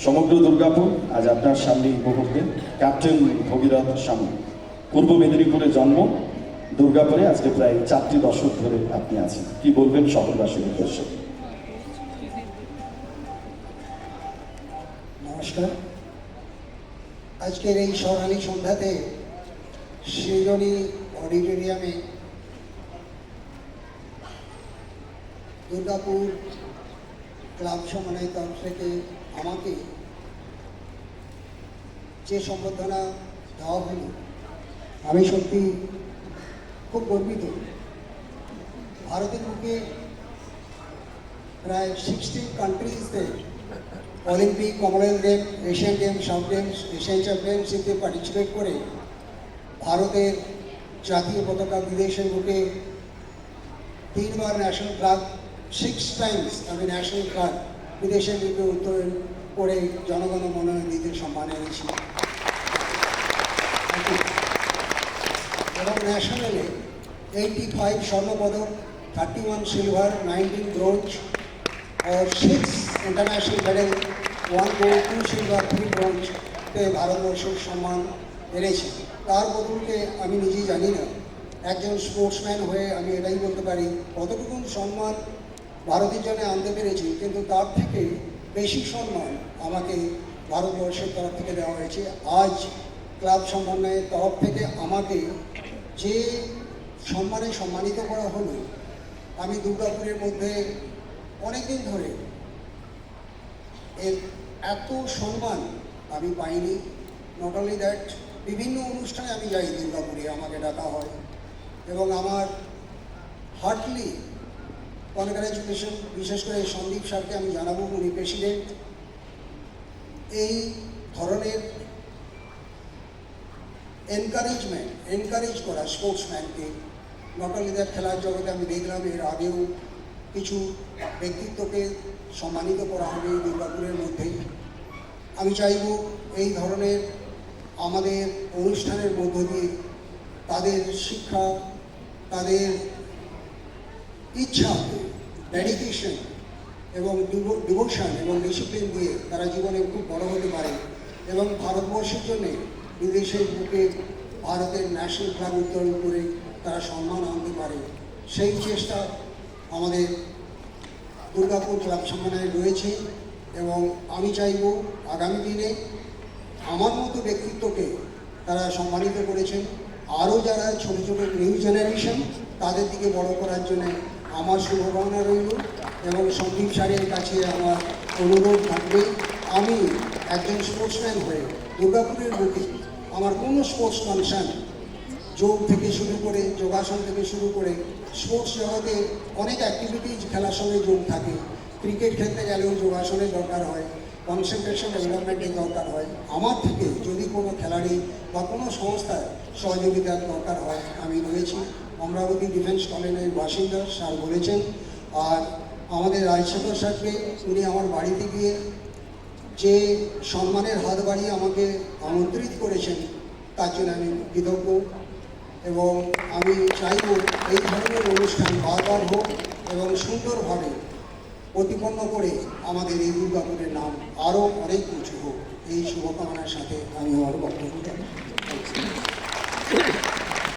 সমগ্র দুর্গাপুর আজ আপনার সামনে এই মুহূর্তে ক্যাপ্টেন ভগীরথ স্বামী। পূর্ব মেদিনীপুরে জন্ম, দুর্গাপুরে আজকে প্রায় 4টি দশক ধরে আপনি আছেন। কি বলবেন শহরবাসীর উদ্দেশ্যে? নমস্কার। আজকের এই স্মরণী সন্ধ্যাতে সৃজনী অডিটোরিয়ামে দুর্গাপুর ক্লাব সমন্বয়ের তরফ থেকে আমাকে যে সম্বর্ধনা দেওয়া হলো, আমি সত্যি খুব গর্বিত। ভারতের বুকে প্রায় 16 কান্ট্রিজতে Olympic, Commonwealth game, Asian games, South games, Asian চ্যাম্পিয়নশিপে পার্টিসিপেট করে ভারতের জাতীয় পতাকা বিদেশের বুকে 3বার ন্যাশনাল ফ্ল্যাগ, 6 টাইমস আমি ন্যাশনাল ফ্ল্যাগ বিদেশের বুকে উত্তোলন করে জনগণ মনোনীত সম্মান এনেছি। এবং ন্যাশনালে 85 স্বর্ণপদক, 31 সিলভার, 19 ব্রোঞ্জ और 6 international medal, 1 gold, 2 silver, 3 bronze पे ভারতবর্ষের সম্মান এনেছে। তার বদলকে আমি নিজেই জানি না, একজন স্পোর্টসম্যান হয়ে আমি এটাই বলতে পারি কতটুকু সম্মান ভারতের জন্য আনতে পেরেছি, কিন্তু তার থেকে বেশি সম্মান আমাকে ভারতবর্ষের তরফ থেকে দেওয়া হয়েছে। আজ ক্লাব সমন্বয়ের তরফ থেকে আমাকে যে সম্মানে সম্মানিত করা হলো, আমি দুর্গাপুরের মধ্যে অনেকদিন ধরে এর এত সম্মান আমি পাইনি। নট অনলি দ্যাট, বিভিন্ন অনুষ্ঠানে আমি যাই দুর্গাপুরে, আমাকে ডাকা হয় এবং আমার হার্টলি কনগ্রাচুলেশন, বিশেষ করে সন্দীপ স্যারকে আমি জানাবো, উনি প্রেসিডেন্ট। এই ধরনের এনকারেজ করা স্পোর্টসম্যানকে, নট অনলি দ্যাট, খেলার জগতে আমি দেখলাম এর আগেও কিছু ব্যক্তিত্বকে সম্মানিত করা হবে দুর্গাপুরের মধ্যেই। আমি চাইব এই ধরনের আমাদের অনুষ্ঠানের মধ্য দিয়ে তাদের শিক্ষা, তাদের ইচ্ছা, ডেডিকেশন এবং ডিভোশন এবং ডিসিপ্লিন দিয়ে তারা জীবনে খুব বড় হতে পারে এবং ভারতবর্ষের জন্যে বিদেশের বুকে ভারতের ন্যাশনাল ফ্ল্যাগ উত্তোলন করে তারা সম্মান আনতে পারে, সেই চেষ্টা আমাদের দুর্গাপুর ক্লাব সমন্বয়ে রয়েছে। এবং আমি চাইব আগামী দিনে আমার মতো ব্যক্তিত্বকে তারা সম্মানিত করেছেন, আরও যারা ছোটো ছোটো নিউ জেনারেশন তাদের দিকে বড় করার জন্য আমার শুভকামনা রইল। এবং সন্দীপ স্যারের কাছে আমার অনুরোধ থাকবে, আমি একজন স্পোর্টসম্যান হয়ে দুর্গাপুরের বুকে আমার কোনো স্পোর্টস ফাংশন, যোগ থেকে শুরু করে, যোগাসন থেকে শুরু করে, স্পোর্টস জগতে অনেক অ্যাক্টিভিটিজ খেলার সঙ্গে যোগ থাকে। ক্রিকেট খেলতে গেলেও যোগাসনের দরকার হয়, কনসেন্ট্রেশন ডেভেলপমেন্টের দরকার হয়। আমার থেকে যদি কোনো খেলাড়ি বা কোনো সংস্থার সহযোগিতার দরকার হয়, আমি রয়েছি। অমরাবতী ডিফেন্স কলেজের বাসিন্দা স্যার বলেছেন, আর আমাদের রাজশেখর স্যারকে, উনি আমার বাড়িতে গিয়ে যে সম্মানের হাত বাড়িয়ে আমাকে আমন্ত্রিত করেছেন, তার জন্য আমি কৃতজ্ঞ। এবং আমি চাইব এই ধরনের অনুষ্ঠান বারবার হোক এবং সুন্দরভাবে প্রতিপন্ন করে আমাদের এই দুর্গাপুরের নাম আরও অনেক উঁচু হোক, এই শুভকামনার সাথে আমি আমার বক্তব্য